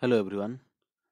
Hello everyone,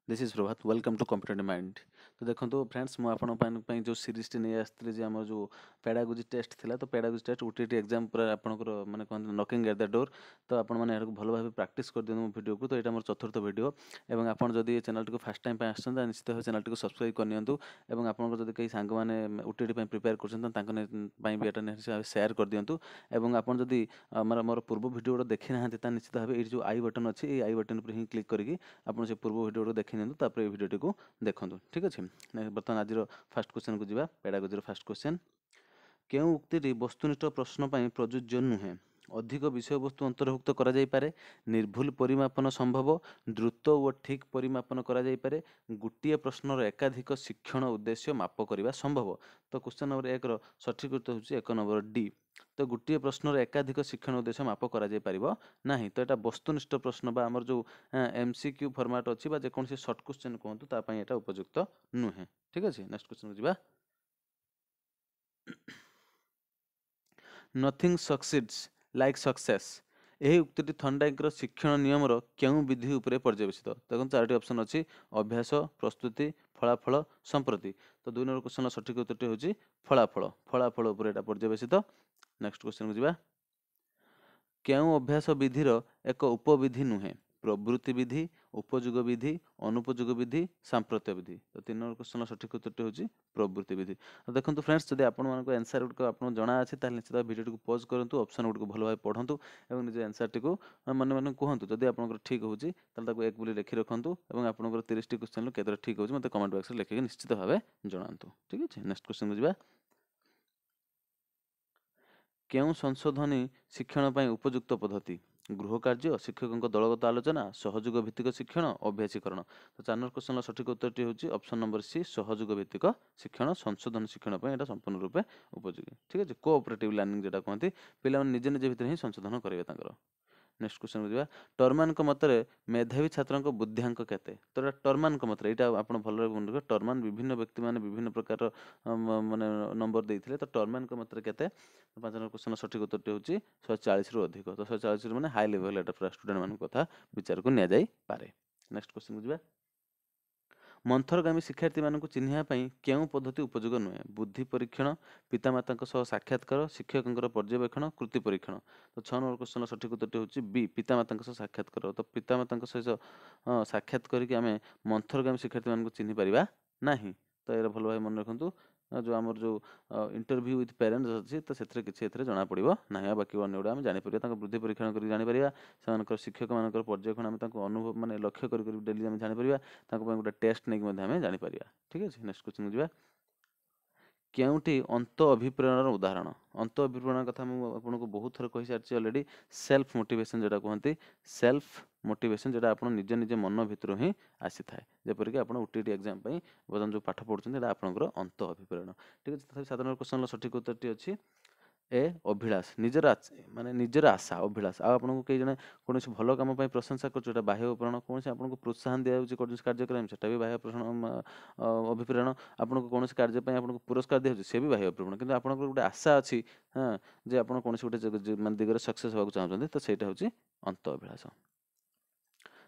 this is Prabhat. Welcome to competitive mind. तो देखो friends, मुझे जो सीरीज टी नहीं आसती आम जो पेडागोजी टेस्ट थिला, तो पेडागोजी टेस्ट ओटीटी एग्जाम पूरा आपनकर माने कहते नॉकिंग एट द डोर। तो आपण मैंने भल भाव प्रैक्टिस कर दिखाँ वीडियो को। तो यहाँ मोर चतुर्थ वीडियो एवं आप जदि चैनल को फास्ट टाइम आसान निश्चित भाव चैनल को सब्सक्राइब करनी और आप कई सांग मैंने ओटीटी प्रिपेयर कर सेयार कर दिंतु। और आप जदि मोर पूर्व वीडियो गुड़ा देखी ना निश्चित भाव ये जो आई बटन अच्छी ये आई बटन पर ही क्लिक करके आप से पूर्व वीडियो देखी निपर वीडियो को देखूँ। ठीक अच्छे, बर्तमान आज फास्ट क्वेश्चन को जीवा। पेडागोजी फास्ट क्वेश्चन, केउं उक्ति वस्तुनिष्ठ प्रश्न पर प्रযোज्य नुहे? अधिक विषय वस्तु अंतर्भुक्त करा जाई पारे, निर्भुल परिमापन संभव, द्रुत और ठीक परिमापन करा जाई पारे, गोटे प्रश्नर एकाधिक शिक्षण उद्देश्य माप करने संभव। तो क्वेश्चन नंबर 1 रो सठिक उत्तर होची 1 नंबर डी। तो गोटे प्रश्नर एकाधिक शिक्षण उद्देश्य माप करा जाई परिबो नाही। तो एटा वस्तुनिष्ठ प्रश्न बा हमर जो एमसीक्यू फॉर्मेट अछि बा जे कोनसी शॉर्ट क्वेश्चन कहंतु ता पई एटा उपयुक्त नुहे। ठीक अछि, नेक्स्ट क्वेश्चन को जिबा। नथिंग सक्सीड्स लाइक सक्सेस, यही उक्ति थर्नडाइक शिक्षण नियम क्यों विधि उपरे पर्यवेसित? देखो चारोटी ऑप्शन अच्छी, अभ्यास, प्रस्तुति, फलाफल, संप्रति। तो 2 नंबर क्वेश्चन सठिक उत्तर होची फलाफल। फलाफल उपरे एटा पर्यवेसित। नेक्स्ट क्वेश्चन को जिबा। क्यों अभ्यास विधिर एक उपविधि नुहे? प्रवृत्ति विधि, उपयोग विधि, अनुपयोग विधि, सांप्रत्य विधि। तो 3 नंबर क्वेश्चन सठिक उत्तर होची प्रवृत्ति विधि। तो देखो फ्रेंड्स, जदि आपण मानको आंसर गुड आपन जणा अछि ताले निश्चित वीडियो को पॉज करंतु, ऑप्शन गुड को भलो भाई पढंतु एवं निज आंसर टी को मन मन कहंतु। जदि आपन ठीक होची ताले ताको एक बोली लिखि रखंतु एवं आपन 30 टी क्वेश्चन केतर ठीक होची मते कमेंट बॉक्स रे लिखि निश्चित भाबे जणांतु। ठीक अछि, नेक्स्ट क्वेश्चन को जिबा। केउं संशोधनी शिक्षण ପାଇଁ उपयुक्त पद्धति? गृह कार्य, शिक्षकों दलगत आलोचना, सहयोग भित्तिक शिक्षण, अभ्यासीकरण। तो 4 नंबर क्वेश्चन सठिक उत्तरटी होची ऑप्शन नंबर सी, सहयोग भित्तिक शिक्षण संशोधन शिक्षण ପାଇଁ एटा संपूर्ण रूपे उपयोगी। ठीक अछि, कोऑपरेटिव लर्निंग जेटा कहंती, पिला निजे निजे भितर ही संशोधन करिवे तांकर। नेक्स्ट क्वेश्चन को जिबा। टर्मान मतरे मेधावी छात्र बुद्धिआंक केते? तो टर्मान मतरे एटा आपण भलो मन रखो। टर्मान विभिन्न व्यक्ति माने विभिन्न प्रकार माने नंबर देइथिले। तो टर्मान मतरे केते? 5 नंबर क्वेश्चन सठिक उत्तरटी होची 140 रु अधिक। तो 140 माने हाई लेवल एटा पूरा स्टूडेंट मान कथा विचार को निया जाई पारे। नेक्स्ट क्वेश्चन को जिबा। मंथरगामी शिक्षार्थी मानक चिन्हिया पई केउं पद्धति उपयोग नुहे? बुद्धि परीक्षण, पितामाता सह साक्षात्कार, शिक्षकों पर्यवेक्षण, कृति परीक्षण। तो 6 नंबर क्वेश्चन सठिक उत्तर होची बी, पितामाता सह साक्षात्कार। तो पितामाता सहित साक्षात करके आम मंथरगामी शिक्षार्थी मानक चिन्हि पारिबा नाही। तो यार भल भाई मन रखंतु, जो आमर जो इंटरव्यू विथ पेरेंट्स अच्छी तो से किसी जना पड़ो ना। बाकी अन्य गुड़ा आम जापर बुद्धि परीक्षण कर जापर, से शिक्षक मान पर्यवेक्षण आम अनुभव माने लक्ष्य कर डेली आम जापर, गोटे टेस्ट नहीं आम जापर। ठीक है, नेक्स्ट क्वेश्चन को केउंटी अंत अभिप्रेरण उदाहरण? अंत अभिप्रेरण कथा मुझे बहुत थर कही सारी अलरेडी। सेल्फ मोटिवेशन जोटा कहते, सेल्फ मोटिवेशन जोटा आप निजे निजे मन भितर ही आसी थाए। जेपरिक आप ओटीटी एग्जाम बर्तमान जो पाठ पढ़ुଛନ୍ତି आपंकर अंत अभिप्रेरण। ठीक है, तथापि 7 नंबर क्वेश्चन सठिक उत्तरटी अच्छी ए, अभिलाष। निजर माने निजर आशा अभिलाष। आपको कई जने कौन भल कम प्रशंसा कर बाह्य अभिप्रेरण, कौन आपको प्रोत्साहन दिया कार्यक्रम से भी बाह्य अभिप्रेरण। आपको कौन कार्य आपको पुरस्कार दिया से भी बाह्य अभिप्रेरण। किंतु आपको गोटे आशा अच्छी, हाँ, जे आप कौन गोटे मान दिगरे सक्सेस होगा चाहते, तो सहीटा हूँ अंत अभिलाष।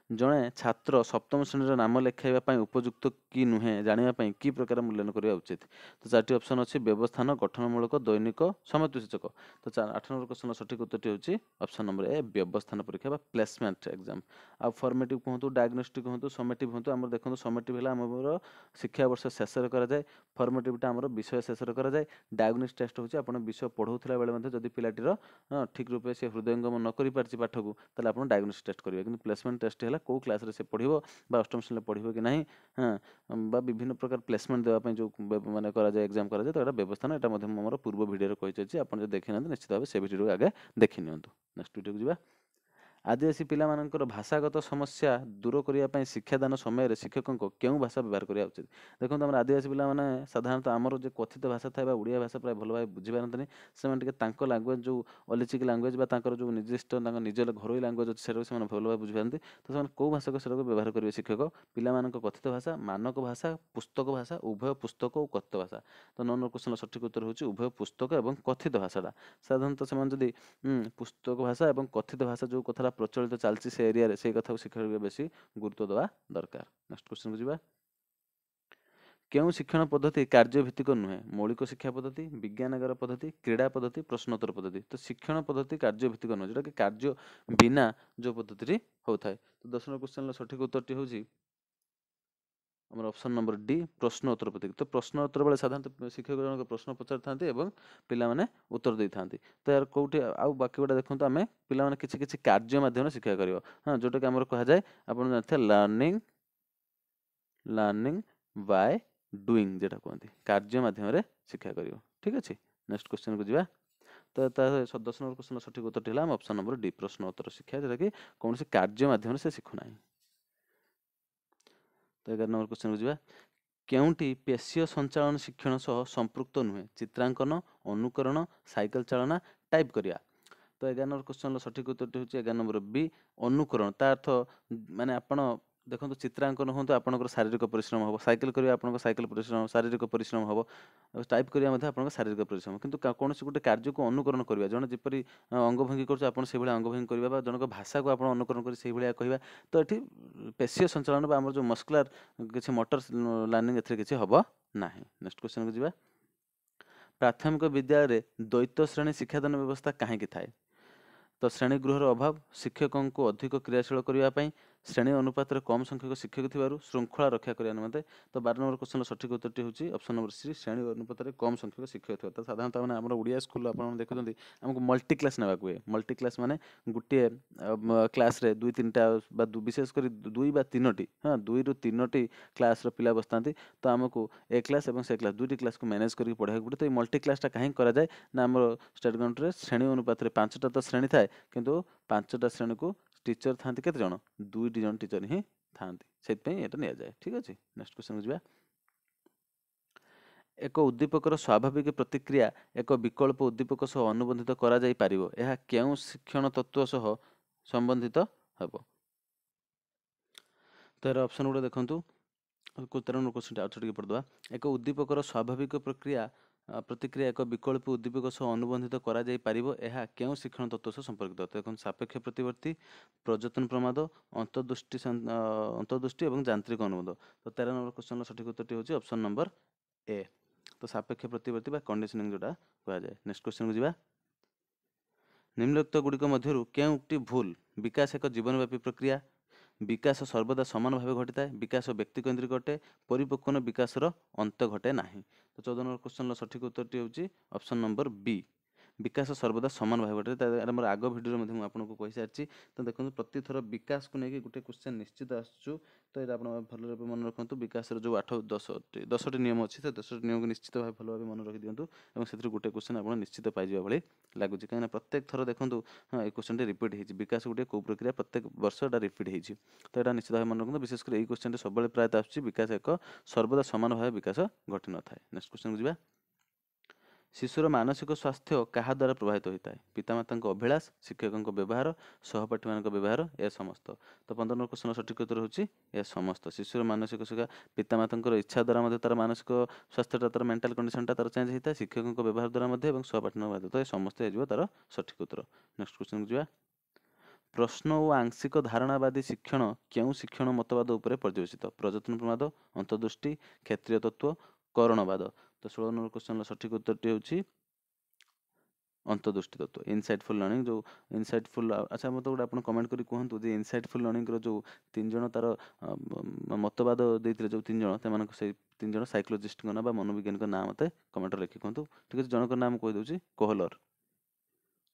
जड़े छात्र सप्तम श्रेणी नाम लेखाइबा उपयुक्त कि नुहे जानापी कि प्रकार मूल्यांकन करने उचित? तो 4टी ऑप्शन अच्छी, व्यवस्थान, गठनमूलक, दैनिक, समयसूचक। तो 8 नंबर क्वेश्चन सठिक उत्तर होची ऑप्शन नंबर ए, व्यवस्थान परीक्षा बा प्लेसमेंट एग्जाम। आ फॉर्मेटिव कहतु, डायग्नोस्टिक कहतु, समेटिव कहतु। आम देखो समेटिव है आम शिक्षा वर्ष शेष कराए, फॉर्मेटिवटा आम विषय शेष कराए। डायग्नोस्टिक टेस्ट होची आप विषय पढ़ाऊला बेले जदि पिलाटीर ठीक रूपे से हृदयंगम न कर पार्टी पाठ को, ताले आप डायग्नोस्टिक टेस्ट करेंगे। कि प्लेसमेंट टेस्ट है कौ क्लास रे से पढ़ो बा अष्टम श्रेणी पढ़ो कि नहीं, हाँ, बा विभिन्न प्रकार प्लेसमेंट देवाई जो माने कराए एग्जाम कराए। तो यहाँ व्यवस्था ना यहाँ मोर पूर्व वीडियो कही आप देखी ना निश्चित भाव से वीडियो आगे देखी नि। नेक्स्ट वीडियो को जीवा। आदिवासी पिला मानकर भाषागत समस्या दूर करने शिक्षादान समय शिक्षकों क्यों भाषा व्यवहार करा उचित? देखो आम आदिवासी पिला माने साधारणतः आमर जो कथित भाषा था ओडिया भाषा प्राय भल भाव बुझीपारती से लांगुएज जो अलिचिक लांगुएज जो निर्दिष्ट निज घरोई लांगुएज अच्छे से भल भाव बुझीपारती। तो से कौ भाषा को व्यवहार करेंगे शिक्षक? पिला कथित भाषा, मानक भाषा, पुस्तक भाषा, उभय पुस्तक और कथित भाषा। तो 9 नंबर क्वेश्चन सठिक उत्तर होची उभय पुस्तक और कथित भाषाटा। साधारणतः से पुस्तक भाषा और कथित भाषा जो कथा प्रचलित चलती से एरिया रे से कथा शिक्षक बेसी गुरुत्व देवा दरकार। नेक्स्ट क्वेश्चन को जीवा। केउं शिक्षण पद्धति कार्यभित्तिक नुहे? मौलिक शिक्षा पद्धति, विज्ञानगर पद्धति, क्रीड़ा पद्धति, प्रश्नोत्तर पद्धति। तो शिक्षण पद्धति कार्यभित्तिक नुहे, जोटा कि कार्य बिना जो पद्धति होता है। तो 10 नंबर क्वेश्चन सठिक उत्तर होची हमर ऑप्शन नंबर डी प्रश्नोत्तर पद्धति। तो प्रश्नोत्तर बेले साधारणतः शिक्षक जनक प्रश्न पचारि थांती एवं पिला माने उत्तर देई थांती। तो यार कोठी आउ बाकी गोटा देखंतु आमे पिला माने किछि किछि कार्य माध्यम शिक्षा करियो। हां जोटा कि हमर कहा जाय आपण जानथे लर्निंग बाय डूइंग जेटा कहते कार्य माध्यम शिक्षा करियो। ठीक अछि। नेक्स्ट क्वेश्चन को जीवा। तो 10 नंबर क्वेश्चन सठिक उत्तर थिला ऑप्शन नंबर डी प्रश्नोत्तर शिक्षा जेटा कि कौन से कार्य माध्यम से शिखु नाही। तो 11 नंबर क्वेश्चन को जीवा। केउंटी पेशीय संचालन शिक्षण सह संपृक्त नुहे? चित्रांकन, अनुकरण, साइकिल चालना, टाइप करिया। तो 11 नंबर क्वेश्चन सठिक उत्तर होची 11 नंबर बी अनुकरण। ता अर्थ माने आपण देखंतु चित्रांकन होंतु आपनकर शारीरिक परिश्रम हो, साइकिल करिया आपनकर साइकिल परिश्रम शारीरिक परिश्रम हो, टाइप करिया मध्ये आपनकर शारीरिक परिश्रम। किंतु कोनोसी गुटे कार्य को अनुकरण करिया जण जेपरि अंगभंगी करछ आपण से भली अंगभंगी करिया बा जनक भाषा को आपण अनुकरण करि सेहि भलिया कहिबा। तो एठी पेशीय संचालन बा हमर जो मस्कुलर किछि मोटर लर्निंग एथरे किछि हबो नाही। नेक्स्ट क्वेश्चन को जीवा। प्राथमिक विद्यालय रे द्वैत श्रेणी शिक्षादान व्यवस्था काहे कि थाए? तो श्रेणी गृहर अभाव, शिक्षकों को अधिक क्रियाशील करने, श्रेणी अनुपात कम संख्यक शिक्षक थिबारु श्रृंखला रक्षा करने निमंते। तो 12 नंबर क्वेश्चन सठिक उत्तर होची ऑप्शन नंबर सी श्रेणी अनुपात कम संख्यक शिक्षक थिबा। तो साधारणतः माने हमर ओडिया स्कूल आपण देखुछंती हमको मल्टी क्लास नेबा हुए। मल्टी क्लास माने गुटे क्लास रे 2-3टा बा विशेष करी 2 बा 3टी हां 2 रु 3टी क्लास रो पिला बसतांती। तो हमको ए क्लास एवं से क्लास दुईटी क्लास को मैनेज करके पढ़ाई पड़े। तो मल्टी क्लासटा कहीं करा जाए ना हमर स्टेट गवर्नमेंट रे श्रेणी अनुपात रे 5टा तो श्रेणी थाए किंतु 5टा श्रेणी को टीचर थांती केते जण 2टी जण टीचर ही थांती सेत पई एटा निया जाए। ठीक अछि। नेक्स्ट क्वेश्चन जिबा। एक उद्दीपकर स्वाभाविक प्रतिक्रिया एक विकल्प उद्दीपक सह अनुबंधित करा जाई पारिबो। एहा केउ शिक्षण तत्व सह संबंधित हबो? तो एरा ऑप्शन गुडा देखंतु 13 नंबर क्वेश्चन आउट टिके पढदवा। एक उद्दीपकर स्वाभाविक प्रतिक्रिया एक विकल्प उद्दीपक सह अनुबंधित करा जाई पारिबो। एहा केउ शिक्षण तत्व सह संपर्कित? तो देखन सापेक्ष प्रतिवर्ती, प्रयत्न प्रमाद, अंतर्दृष्टि एवं यांत्रिक अनुबंध। तो 13 नंबर क्वेश्चन सठिक उत्तर होची ऑप्शन नंबर ए। तो सापेक्ष प्रतिवर्ती बा कंडीशनिंग जोटा कहा जाए। नेक्स्ट क्वेश्चन को जीवा। निम्नलिखित गुड़िक मध्यरु केउटी भूल? विकास एक जीवनव्यापी प्रक्रिया, विकास सर्वदा समान भाव घटी थाए, विकास व्यक्तिकेन्द्रिक अटे, परिपक्वन विकासर अंत घटे नाही। तो 14 नंबर क्वेश्चन सठिक उत्तर होची ऑप्शन नंबर बी विकास सर्वदा समान भाव घटे। मोर आग भिडियो में आपको कही सारी। तो देखो प्रति थर विकास को लेकिन गोटे क्वेश्चन निश्चित आसू। तो ये भल मन रखु विकास जो 8-10टी नियम अच्छी तो 10टी नियम को निश्चित भाव भल भाव मन रखी दिंतु और से गोटे क्वेश्चन आप निश्चित पाइबा भाई लगुच। कहीं प्रत्येक थर देखो हाँ ये क्वेश्चन रिपीट होती विकास गोटे कौ प्रक्रिया प्रत्येक वर्ष रिपीट होती। तो यहाँ निश्चित भाव मन रखु विशेषकर ये क्वेश्चन सब प्रायतः आस विकास एक सर्वदा समान भाव विकास घटी न था। नेक्स्ट क्वेश्चन को शिशुर मानसिक स्वास्थ्य क्या द्वारा प्रभावित होता है? पितामाता अभिलाष, शिक्षकों व्यवहार, सहपाठी मान व्यवहार, यह समस्त। तो 15 नंबर क्वेश्चन सठिक उत्तर होची यह समस्त। शिशुर मानसिक शिक्षा पितामाता इच्छा द्वारा तार मानसिक स्वास्थ्य तार मेंटल कंडीशन तार चेंज होता है, शिक्षकों व्यवहार द्वारा सहपाठी व्यवहार। तो यह समस्त हो तार सठिक उत्तर। नेक्स्ट क्वेश्चन को प्रश्न और आंशिक धारणावादी शिक्षण क्यों शिक्षण मतवाद उपर पर्यवेसित? प्रयत्न प्रमाद, अंतर्दृष्टि, क्षेत्रीय तत्व, करणवाद। तो 16 नंबर क्वेश्चन सठिक उत्तर होची अंतर्दृष्टि तत्व। इनसाइटफुल लर्निंग जो इनसाइटफुल अच्छा मत गोटे आप कमेंट करी कहतु जे इनसाइटफुल लर्निंग रो जो 3 जण तार मतवाद देते जो 3 जण से 3 जण साइकोलॉजिस्ट ना मनोविज्ञानी ना मत कमेंट लिखि कहतु। ठीक है जनक नाम कही दूसरी कोहलर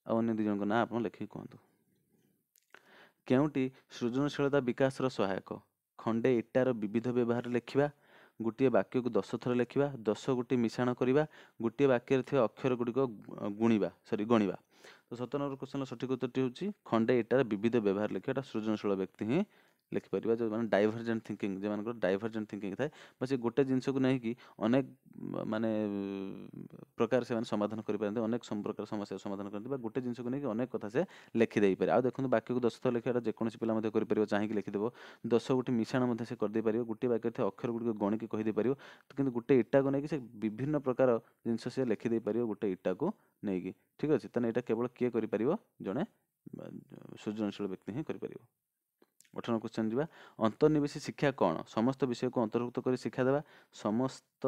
आ अन्य 2 जन ना आप लिखिक कहतु। केउटी सृजनशीलता विकास सहायक? खंडे इटार विविध व्यवहार लिखा, गोटे वाक्य को 10 थर लिखा, 10 गोटी मिश्रण करवा, गोटे वाक्य थे अक्षर गुड़िक गणिबा। तो 17 नंबर क्वेश्चन सठिक उत्तर होची खंडे इटार विविध व्यवहार लिखा। सृजनशील व्यक्ति ही लिखिपर जो मैंने डाइभर्जेंट थिंकिंग जो डाइभर्जेंट थिंकिंग थाए बस गोटे जिनस को नहीं अनेक माने प्रकार से समाधान करें, अनेक प्रकार समस्या समाधान करते गोटे जिनस को नहीं अनेक कथा से लिखिदे पारे। आ देखो बाक्य को 10 थर लिखा जेकोसी पिला कर चाहिए लिखिदेव 10 गोटी मिश्रण से करदे पार गोटे वाक्य थे अक्षर गुड़िक गणिक कहीदे पार। तो गोटे इटा को लेकिन से विभिन्न प्रकार जिनस से लिखिदे पार गोटे इटा को लेकिन। ठीक अच्छे तेना यहाँ केवल किए कर जड़े ସୃଜନଶୀଳ ବ୍ୟକ୍ତି ହିଁ କରିପାରିବ। 18 क्वेश्चन ଯିବା। ଅନ୍ତର୍ନିବେଶୀ ଶିକ୍ଷା କ'ଣ? ସମସ୍ତ ବିଷୟକୁ ଅନ୍ତର୍ଭୁକ୍ତ କରି ଶିକ୍ଷା ଦେବା, ସମସ୍ତ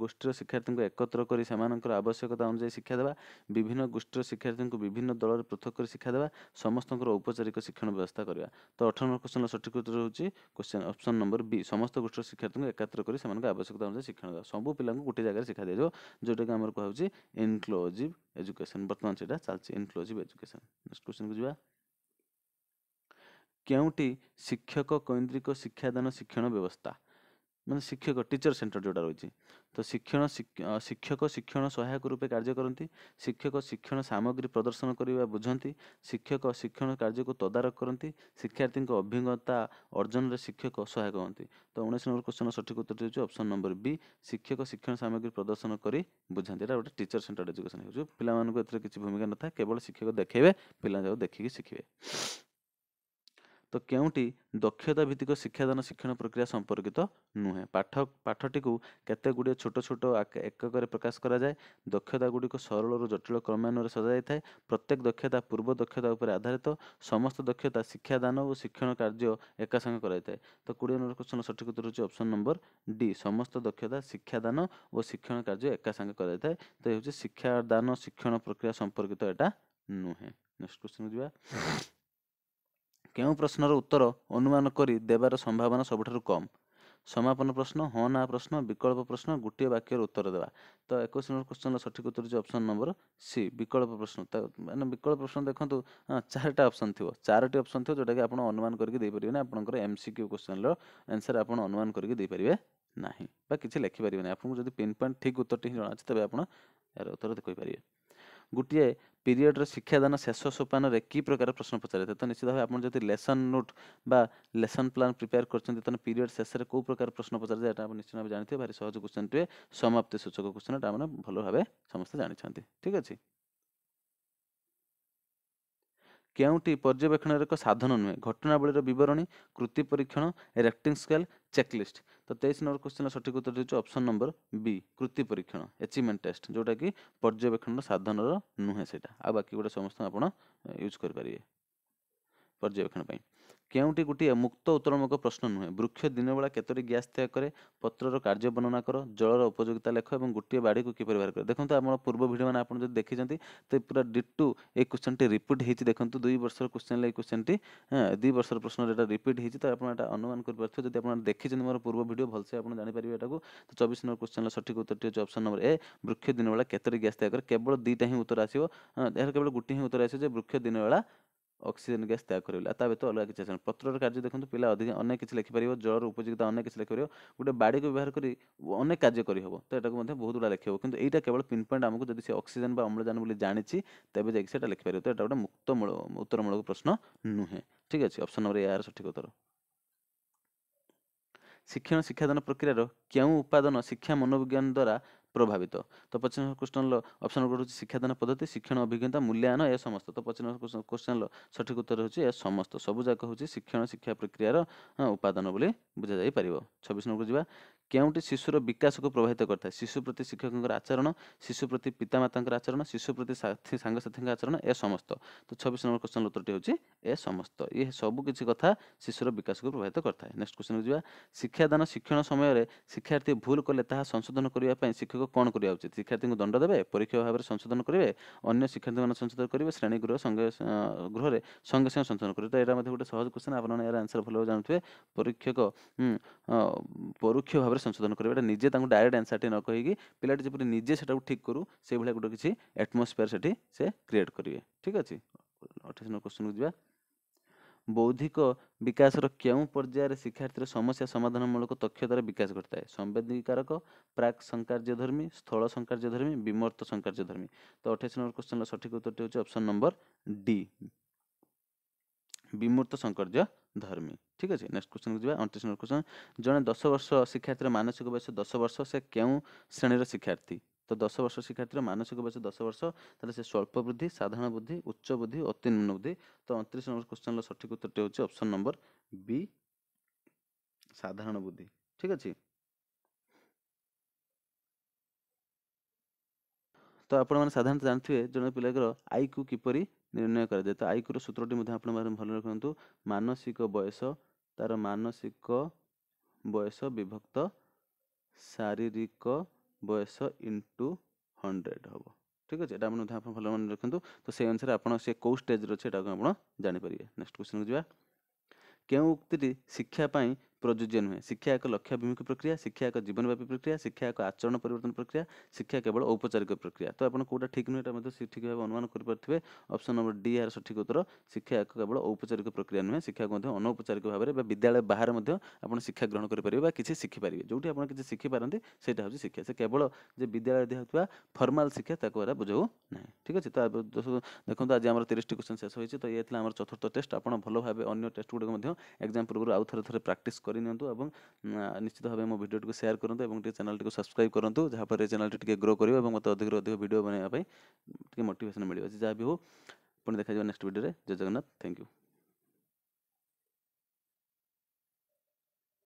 ଗୋଷ୍ଠୀର ଶିକ୍ଷାର୍ଥୀଙ୍କୁ ଏକତ୍ର କରି ସେମାନଙ୍କର ଆବଶ୍ୟକତା ଅନୁଯାୟୀ ଶିକ୍ଷା ଦେବା, ବିଭିନ୍ନ ଗୋଷ୍ଠୀର ଶିକ୍ଷାର୍ଥୀଙ୍କୁ ବିଭିନ୍ନ ଦଳରେ ପୃଥକ କରି ଶିକ୍ଷା ଦେବା, ସମସ୍ତଙ୍କର ଔପଚାରିକ ଶିକ୍ଷଣ ବ୍ୟବସ୍ଥା କରିବା। ତ 18 କ୍वेଶ୍ଚନର ସଠିକ୍ ଉତ୍ତର ହେଉଛି କ୍वेଶ୍ଚନ ଅପସନ୍ ନମ୍ବର ବି, ସମସ୍ତ ଗୋଷ୍ଠୀର ଶିକ୍ଷାର୍ଥୀଙ୍କୁ ଏକତ୍ର କରି ସେମାନଙ୍କ ଆବଶ୍ୟକତା ଅନୁଯାୟୀ ଶିକ୍ଷଣ ଦେବା। ସବୁ ପିଲାଙ୍କୁ ଗୋଟିଏ ଜାଗାରେ ଶିକ୍ଷା ଦିଆଯିବ, ଯେଉଁଟାକି ଆମର କୁହାଯାଉଛି ଇନକ୍ଲୁସିଭ୍ ଏଜୁକେସନ୍। ବର୍ତ୍ତମାନ ସେଇଟା ଚାଲିଛି ଇନକ୍ଲୁସିଭ୍ ଏଜୁକେସନ୍। ନେକ୍ସଟ କ୍वेଶ୍ଚନକୁ ଯିବା। କେଉଁଟି ଶିକ୍ଷକ କୈନ୍ଦ୍ରିକ ଶିକ୍ଷାଦାନ ଶିକ୍ଷଣ ବ୍ୟବସ୍ଥା, ମାନେ ଶିକ୍ଷକ ଟିଚର ସେଣ୍ଟର ଯେଉଁଟା ରହିଛି। ତ ଶିକ୍ଷକ ଶିକ୍ଷଣ ସହାୟକ ରୂପେ କାର୍ଯ୍ୟ କରନ୍ତି, ଶିକ୍ଷକ ଶିକ୍ଷଣ ସାମଗ୍ରୀ ପ୍ରଦର୍ଶନ କରିବା ବୁଝନ୍ତି, ଶିକ୍ଷକ ଶିକ୍ଷଣ କାର୍ଯ୍ୟକୁ ତଦାରଖ କରନ୍ତି, ଶିକ୍ଷାର୍ଥୀଙ୍କ ଅଭିଜ୍ଞତା ଅର୍ଜନରେ ଶିକ୍ଷକ ସହାୟକ ହୁଅନ୍ତି। ତ 19 ନମ୍ବର କ୍ୱେଶ୍ଚନର ସଠିକ୍ ଉତ୍ତରଟି ହେଉଛି ଅପସନ୍ ନମ୍ବର ବି, ଶିକ୍ଷକ ଶିକ୍ଷଣ ସାମଗ୍ରୀ ପ୍ରଦର୍ଶନ କରି ବୁଝାନ୍ତି। ଏଇଟା ଗୋଟେ ଟିଚର ସେଣ୍ଟର୍ଡ ଏଜୁକେସନ୍ ହେଉଛି। ପିଲାମାନଙ୍କୁ ଏଥିରେ କିଛି ଭୂମିକା ନଥାଏ, କେବଳ ଶିକ୍ଷକ ଦେଖେଇବେ, ପିଲାଙ୍କୁ ଦେଖିକି ଶିଖିବେ। ତ କେଉଁଟି ଦକ୍ଷତା ଭିତ୍ତିକ ଶିକ୍ଷାଦାନ ଶିକ୍ଷଣ ପ୍ରକ୍ରିୟା ସମ୍ପର୍କିତ ନୁହେଁ? ପାଠଟିକୁ କେତେ ଗୁଡ଼ିଏ ଛୋଟ ଛୋଟ ଏକକରେ ପ୍ରକାଶ କରାଯାଏ, ଦକ୍ଷତା ଗୁଡ଼ିକ ସରଳରୁ ଜଟିଳ କ୍ରମାନ୍ୱୟରେ ସଜାଯାଇଥାଏ, ପ୍ରତ୍ୟେକ ଦକ୍ଷତା ପୂର୍ବ ଦକ୍ଷତା ଉପରେ ଆଧାରିତ, ସମସ୍ତ ଦକ୍ଷତା ଶିକ୍ଷାଦାନ ଓ ଶିକ୍ଷଣ କାର୍ଯ୍ୟ ଏକା ସାଙ୍ଗେ କରାଯାଇଥାଏ। ତ 20 ନମ୍ବର କ୍ୱେଶ୍ଚନର ସଠିକ୍ ଉତ୍ତର ହେଉଛି ଅପସନ୍ ନମ୍ବର ଡି, ସମସ୍ତ ଦକ୍ଷତା ଶିକ୍ଷାଦାନ ଓ ଶିକ୍ଷଣ କାର୍ଯ୍ୟ ଏକା ସାଙ୍ଗେ କରାଯାଇଥାଏ। ତ ଏ ହେଉଛି ଶିକ୍ଷାଦାନ ଶିକ୍ଷଣ ପ୍ରକ୍ରିୟା ସମ୍ପର୍କିତ ଏଟା ନୁହେଁ। ନେକ୍ସଟ କ୍ୱେଶ୍ଚନକୁ ଯିବା। କେଉଁ ପ୍ରଶ୍ନର ଉତ୍ତର ଅନୁମାନ କରି ଦେବାର ସମ୍ଭାବନା ସବୁଠାରୁ କମ୍? ସମାପନ ପ୍ରଶ୍ନ, ହଁ ନା ପ୍ରଶ୍ନ, ବିକଳ୍ପ ପ୍ରଶ୍ନ, ଗୋଟିଏ ବାକ୍ୟର ଉତ୍ତର ଦେବା। ତ 21 ନମ୍ବର କ୍ୱେଶ୍ଚନର ସଠିକ୍ ଉତ୍ତର ହେଉଛି ଅପସନ୍ ନମ୍ବର ସି, ବିକଳ୍ପ ପ୍ରଶ୍ନ। ମାନେ ବିକଳ୍ପ ପ୍ରଶ୍ନ ଦେଖନ୍ତୁ, ଚାରିଟା ଅପସନ୍ ଥିବ, ଚାରୋଟି ଅପସନ୍ ଥିବ, ଯେଉଁଟାକି ଆପଣ ଅନୁମାନ କରିକି ଦେଇପାରିବେନି। ଆପଣଙ୍କର MCQ କ୍ୱେଶ୍ଚନର ଆନ୍ସର୍ ଆପଣ ଅନୁମାନ କରିକି ଦେଇପାରିବେ ନାହିଁ, ବା କିଛି ଲେଖିପାରିବେନି। ଆପଣଙ୍କୁ ଯଦି ପିନ୍ ପଏଣ୍ଟ ଠିକ୍ ଉତ୍ତରଟି ହିଁ ଜଣାଅଛି, ତେବେ ଆପଣ ଏହାର ଉତ୍ତର କହିପାରିବେ। ଗୋଟିଏ ପିରିୟଡ଼ର ଶିକ୍ଷାଦାନ ଶେଷ ସୋପାନରେ କି ପ୍ରକାର ପ୍ରଶ୍ନ ପଚାରିଥାଏ? ତ ନିଶ୍ଚିତ ଭାବେ ଆପଣ ଯଦି ଲେସନ୍ ନୋଟ୍ ବା ଲେସନ୍ ପ୍ଲାନ୍ ପ୍ରିପେୟାର କରିଛନ୍ତି, ତାହେଲେ ପିରିୟଡ଼ ଶେଷରେ କେଉଁ ପ୍ରକାର ପ୍ରଶ୍ନ ପଚାରିଥାଏ ଏଟା ଆପଣ ନିଶ୍ଚିତ ଭାବେ ଜାଣିଥିବେ। ଭାରି ସହଜ କ୍ୱେଶ୍ଚନଟିଏ, ସମାପ୍ତି ସୂଚକ କ୍ୱେଶ୍ଚନ, ଏଟା ମାନେ ଭଲ ଭାବେ ସମସ୍ତେ ଜାଣିଛନ୍ତି। ଠିକ୍ ଅଛି। କେଉଁଟି ପର୍ଯ୍ୟବେକ୍ଷଣର ଏକ ସାଧନ ନୁହେଁ? ଘଟଣାବଳୀର ବିବରଣୀ, କୃତି ପରୀକ୍ଷଣ, ରେଟିଂ ସ୍କେଲ୍, ଚେକଲିଷ୍ଟ। ତ 23 ନମ୍ବର କ୍ୱେଶ୍ଚନର ସଠିକ୍ ଉତ୍ତର ହେଉଛି ଅପସନ୍ ନମ୍ବର ବି, କୃତି ପରୀକ୍ଷଣ, ଆଚିଭମେଣ୍ଟ ଟେଷ୍ଟ, ଯେଉଁଟାକି ପର୍ଯ୍ୟବେକ୍ଷଣର ସାଧନର ନୁହେଁ ସେଇଟା। ଆଉ ବାକି ଗୋଟେ ସମସ୍ତଙ୍କୁ ଆପଣ ୟୁଜ୍ କରିପାରିବେ ପର୍ଯ୍ୟବେକ୍ଷଣ ପାଇଁ। କେଉଁଟି ଗୋଟିଏ ମୁକ୍ତ ଉତ୍ତରମୂଳକ ପ୍ରଶ୍ନ ନୁହେଁ? ବୃକ୍ଷ ଦିନବେଳା କେତୋଟି ଗ୍ୟାସ୍ ତ୍ୟାଗ କରେ, ପତ୍ରର କାର୍ଯ୍ୟ ବର୍ଣ୍ଣନା କର, ଜଳର ଉପଯୋଗିତା ଲେଖ ଏବଂ ଗୋଟିଏ ବାଡ଼ିକୁ କିପରି ବ୍ୟବହାର କରେ। ଦେଖନ୍ତୁ ଆମର ପୂର୍ବ ଭିଡ଼ିଓ ମାନେ ଆପଣ ଯଦି ଦେଖିଛନ୍ତି, ତ ପୁରା ଡିଟୁ এই କ୍ୱେଶ୍ଚନଟି ରିପିଟ୍ ହେଇଛି। ଦେଖନ୍ତୁ 2 ବର୍ଷର କ୍ୱେଶ୍ଚନରେ এই କ୍ୱେଶ୍ଚନଟି 2 ବର୍ଷର ପ୍ରଶ୍ନରେ ଏଟା ରିପିଟ୍ ହେଇଛି। ତ ଆପଣ ଏଟା ଅନୁମାନ କରିପାରୁଥିବେ, ଯଦି ଆପଣ ଦେଖିଛନ୍ତି ମୋର ପୂର୍ବ ଭିଡ଼ିଓ, ଭଲସେ ଆପଣ ଜାଣିପାରିବେ ଏଟାକୁ। ତ 24 ନମ୍ବର କ୍ୱେଶ୍ଚନର ସଠିକ୍ ଉତ୍ତରଟି ହେଉଛି ଅପସନ୍ ନମ୍ବର ଏ, ବୃକ୍ଷ ଦିନବେଳା କେତୋଟି ଗ୍ୟାସ୍ ତ୍ୟାଗ କରେ। କେବଳ ଦୁଇଟା ହିଁ ଉତ୍ତର ଆସିବ, ଏହାର କେବଳ ଗୋଟିଏ ହିଁ ଉତ୍ତର ଆସିବ ଯେ ବୃକ୍ଷ ଦିନବେଳା ଅକ୍ସିଜେନ୍ ଗ୍ୟାସ୍ ତ୍ୟାଗ କରିବ। ତା ବ୍ୟତୀତ ଅଲଗା କିଛି ଆସିବନି। ପତ୍ରର କାର୍ଯ୍ୟ ଦେଖନ୍ତୁ, ପିଲା ଅନେକ କିଛି ଲେଖିପାରିବ, ଜଳର ଉପଯୋଗିତା ଅନେକ କିଛି ଲେଖିପାରିବ, ଗୋଟେ ବାଡ଼ିକୁ ବ୍ୟବହାର କରି ଅନେକ କାର୍ଯ୍ୟ କରିହେବ। ତ ଏଟାକୁ ମଧ୍ୟ ବହୁତ ଗୁଡ଼ା ଲେଖିହେବ, କିନ୍ତୁ ଏଇଟା କେବଳ ପିନ୍ ପଏଣ୍ଟ ଆମକୁ ଯଦି ସେ ଅକ୍ସିଜେନ୍ ବା ଅମ୍ଳଜାନ ବୋଲି ଜାଣିଛି, ତେବେ ଯାଇକି ସେଟା ଲେଖିପାରିବ। ତ ଏଟା ଗୋଟେ ଉତ୍ତରମୂଳକ ପ୍ରଶ୍ନ ନୁହେଁ। ଠିକ୍ ଅଛି, ଅପସନ୍ ନମ୍ବର ଏ ଏହାର ସଠିକ୍ ଉତ୍ତର। ଶିକ୍ଷଣ ଶିକ୍ଷାଦାନ ପ୍ରକ୍ରିୟାର କେଉଁ ଉପାଦାନ ଶିକ୍ଷା ମନୋବିଜ୍ଞାନ ଦ୍ୱାରା ପ୍ରଭାବିତ? ତ 25 ନମ୍ବର କ୍ୱେଶ୍ଚନର ଅପସନ୍ ନମ୍ବର ହେଉଛି ଶିକ୍ଷାଦାନ ପଦ୍ଧତି, ଶିକ୍ଷଣ ଅଭିଜ୍ଞତା, ମୂଲ୍ୟାୟନ, ଏ ସମସ୍ତ। ତ 25 ନମ୍ବର କ୍ୱେଶ୍ଚନର ସଠିକ୍ ଉତ୍ତର ହେଉଛି ଏ ସମସ୍ତ। ସବୁଯାକ ହେଉଛି ଶିକ୍ଷଣ ଶିକ୍ଷା ପ୍ରକ୍ରିୟାର ଉପାଦାନ ବୋଲି ବୁଝାଯାଇପାରିବ। 26 ନମ୍ବରକୁ ଯିବା। କେଉଁଟି ଶିଶୁର ବିକାଶକୁ ପ୍ରଭାବିତ କରିଥାଏ? ଶିଶୁ ପ୍ରତି ଶିକ୍ଷକଙ୍କର ଆଚରଣ, ଶିଶୁ ପ୍ରତି ପିତାମାତାଙ୍କର ଆଚରଣ, ଶିଶୁ ପ୍ରତି ସାଙ୍ଗସାଥୀଙ୍କ ଆଚରଣ, ଏ ସମସ୍ତ। ତ 26 ନମ୍ବର କ୍ୱେଶ୍ଚନର ଉତ୍ତରଟି ହେଉଛି ଏ ସମସ୍ତ। ଏ ସବୁ କିଛି କଥା ଶିଶୁର ବିକାଶକୁ ପ୍ରଭାବିତ କରିଥାଏ। ନେକ୍ସଟ କ୍ୱେଶ୍ଚନକୁ ଯିବା। ଶିକ୍ଷାଦାନ ଶିକ୍ଷଣ ସମୟରେ ଶିକ୍ଷାର୍ଥୀ ଭୁଲ କଲେ ତାହା ସଂଶୋଧନ କରିବା ପାଇଁ ଶିକ୍ଷକ କ'ଣ କରିବା ଉଚିତ? ଶିକ୍ଷାର୍ଥୀଙ୍କୁ ଦଣ୍ଡ ଦେବେ, ପରୀକ୍ଷା ଭାବରେ ସଂଶୋଧନ କରିବେ, ଅନ୍ୟ ଶିକ୍ଷାର୍ଥୀମାନେ ସଂଶୋଧନ କରିବେ, ଶ୍ରେଣୀ ଗୃହରେ ସଙ୍ଗେ ସଙ୍ଗେ ସଂଶୋଧନ କରିବେ। ତ ଏଇଟା ମଧ୍ୟ ଗୋଟେ ସହଜ କ୍ୱେଶ୍ଚନ, ଆପଣମାନେ ଏହାର ଆନ୍ସର ଭଲ ଭାବେ ଜାଣୁଥିବେ। ପରୀକ୍ଷକ ପରୋକ୍ଷ ଭାବରେ ସଂଶୋଧନ କରିବେ, ଏଇଟା ନିଜେ ତାଙ୍କୁ ଡାଇରେକ୍ଟ ଆନ୍ସରଟି ନ କହିକି ପିଲାଟି ଯେପରି ନିଜେ ସେଟାକୁ ଠିକ୍ କରୁ, ସେଇଭଳିଆ ଗୋଟେ କିଛି ଆଟମୋସ୍ଫିୟର ସେଠି ସେ କ୍ରିଏଟ୍ କରିବେ। ଠିକ୍ ଅଛି। 28 ନମ୍ବର କ୍ୱେଶ୍ଚନକୁ ଯିବା। ବୌଦ୍ଧିକ ବିକାଶର କେଉଁ ପର୍ଯ୍ୟାୟରେ ଶିକ୍ଷାର୍ଥୀର ସମସ୍ୟା ସମାଧାନମୂଳକ ଦକ୍ଷତାର ବିକାଶ ଘଟିଥାଏ? ସମ୍ବେଦୀକାରକ, ପ୍ରାକ୍ ସଂକାର୍ଯ୍ୟଧର୍ମୀ, ସ୍ଥଳ ସଂକାର୍ଯ୍ୟଧର୍ମୀ, ବିମୂର୍ତ୍ତ ସଂକାର୍ଯ୍ୟଧର୍ମୀ। ତ 28 ନମ୍ବର କ୍ୱେଶ୍ଚନର ସଠିକ୍ ଉତ୍ତରଟି ହେଉଛି ଅପସନ୍ ନମ୍ବର ଡି, ବିମୂର୍ତ୍ତ ସଂକାର୍ଯ୍ୟଧର୍ମୀ। ଠିକ୍ ଅଛି। ନେକ୍ସଟ କ୍ୱେଶ୍ଚନକୁ ଯିବା। 29 ନମ୍ବର କ୍ୱେଶ୍ଚନ। ଜଣେ 10 ବର୍ଷ ଶିକ୍ଷାର୍ଥୀର ମାନସିକ ବୟସ 10 ବର୍ଷ, ସେ କେଉଁ ଶ୍ରେଣୀର ଶିକ୍ଷାର୍ଥୀ? ତ 10 ବର୍ଷ ଶିକ୍ଷାର୍ଥୀର ମାନସିକ ବୟସ 10 ବର୍ଷ, ତାହେଲେ ସେ ସ୍ୱଳ୍ପ ବୁଦ୍ଧି, ସାଧାରଣ ବୁଦ୍ଧି, ଉଚ୍ଚ ବୁଦ୍ଧି, ଅତି ନିମ୍ନ ବୁଦ୍ଧି। ତ 29 ନମ୍ବର କ୍ୱେଶ୍ଚନର ସଠିକ୍ ଉତ୍ତରଟି ହେଉଛି ଅପସନ୍ ନମ୍ବର ବି, ସାଧାରଣ ବୁଦ୍ଧି। ଠିକ୍ ଅଛି। ତ ଆପଣମାନେ ସାଧାରଣତଃ ଜାଣିଥିବେ ଜଣେ ପିଲାଙ୍କର ଆଇକ୍ୟୁ କିପରି ନିର୍ଣ୍ଣୟ କରାଯାଏ। ତ ଆଇକ୍ୟୁର ସୂତ୍ରଟି ମଧ୍ୟ ଆପଣମାନେ ଭଲ ରଖନ୍ତୁ। ମାନସିକ ବୟସ, ତାର ମାନସିକ ବୟସ ବିଭକ୍ତ ଶାରୀରିକ ବୟସ ଇଣ୍ଟୁ 100 ହେବ। ଠିକ୍ ଅଛି, ଏଇଟା ମଧ୍ୟ ଆପଣ ଭଲ ମନେ ରଖନ୍ତୁ। ତ ସେଇ ଅନୁସାରେ ଆପଣ ସେ କେଉଁ ଷ୍ଟେଜ୍ରେ ଅଛି ଏଟାକୁ ଆପଣ ଜାଣିପାରିବେ। ନେକ୍ସଟ କ୍ୱେଶ୍ଚନକୁ ଯିବା। କେଉଁ ଉକ୍ତିଟି ଶିକ୍ଷା ପାଇଁ ପ୍ରଯୁଜ୍ୟ ନୁହେଁ? ଶିକ୍ଷା ଏକ ଲକ୍ଷ୍ୟାଭିମୁଖୀ ପ୍ରକ୍ରିୟା, ଶିକ୍ଷା ଏକ ଜୀବନବ୍ୟାପୀ ପ୍ରକ୍ରିୟା, ଶିକ୍ଷା ଏକ ଆଚରଣ ପରିବର୍ତ୍ତନ ପ୍ରକ୍ରିୟା, ଶିକ୍ଷା କେବଳ ଔପଚାରିକ ପ୍ରକ୍ରିୟା। ତ ଆପଣ କେଉଁଟା ଠିକ୍ ନୁହେଁ ଏଟା ମଧ୍ୟ ଠିକ୍ ଭାବେ ଅନୁମାନ କରିପାରୁଥିବେ। ଅପସନ୍ ନମ୍ବର ଡି ଏହାର ସଠିକ୍ ଉତ୍ତର। ଶିକ୍ଷା ଏକ କେବଳ ଔପଚାରିକ ପ୍ରକ୍ରିୟା ନୁହେଁ, ଶିକ୍ଷାକୁ ମଧ୍ୟ ଅନୌପଚାରିକ ଭାବରେ ବା ବିଦ୍ୟାଳୟ ବାହାରେ ମଧ୍ୟ ଆପଣ ଶିକ୍ଷା ଗ୍ରହଣ କରିପାରିବେ ବା କିଛି ଶିଖିପାରିବେ। ଯେଉଁଠି ଆପଣ କିଛି ଶିଖିପାରନ୍ତି ସେଇଟା ହେଉଛି ଶିକ୍ଷା। ସେ କେବଳ ଯେ ବିଦ୍ୟାଳୟରେ ଦିଆହେଉଥିବା ଫର୍ମାଲ ଶିକ୍ଷା ତାକୁ ଏରା ବୁଝାଉ ନାହିଁ। ଠିକ୍ ଅଛି, ତ ଦେଖନ୍ତୁ ଆଜି ଆମର 30ଟି କ୍ୱେଶ୍ଚନ୍ ଶେଷ ହୋଇଛି। ତ ଇଏ ଥିଲା ଆମର ଚତୁର୍ଥ ଟେଷ୍ଟ। ଆପଣ ଭଲ ଭାବେ ଅନ୍ୟ ଟେଷ୍ଟ ଗୁଡ଼ିକ ମଧ୍ୟ ଏକ୍ଜାମ୍ ପୂର୍ବରୁ ଆଉ ଥରେ ପ୍ରାକ୍ଟିସ୍ କରିନିଅନ୍ତୁ ଏବଂ ନିଶ୍ଚିତ ଭାବେ ମୋ ଭିଡ଼ିଓଟିକୁ ସେୟାର କରନ୍ତୁ ଏବଂ ଟିକେ ଚ୍ୟାନେଲଟିକୁ ସବସ୍କ୍ରାଇବ୍ କରନ୍ତୁ, ଯାହାଫଳରେ ଚ୍ୟାନେଲଟି ଟିକେ ଗ୍ରୋ କରିବ ଏବଂ ମୋତେ ଅଧିକରୁ ଅଧିକ ଭିଡ଼ିଓ ବନାଇବା ପାଇଁ ଟିକେ ମୋଟିଭେସନ୍ ମିଳିବ। ଯାହା ବି ହଉ, ପୁଣି ଦେଖାଯିବ ନେକ୍ସଟ ଭିଡ଼ିଓରେ। ଜୟ ଜଗନ୍ନାଥ, ଥ୍ୟାଙ୍କ ୟୁ।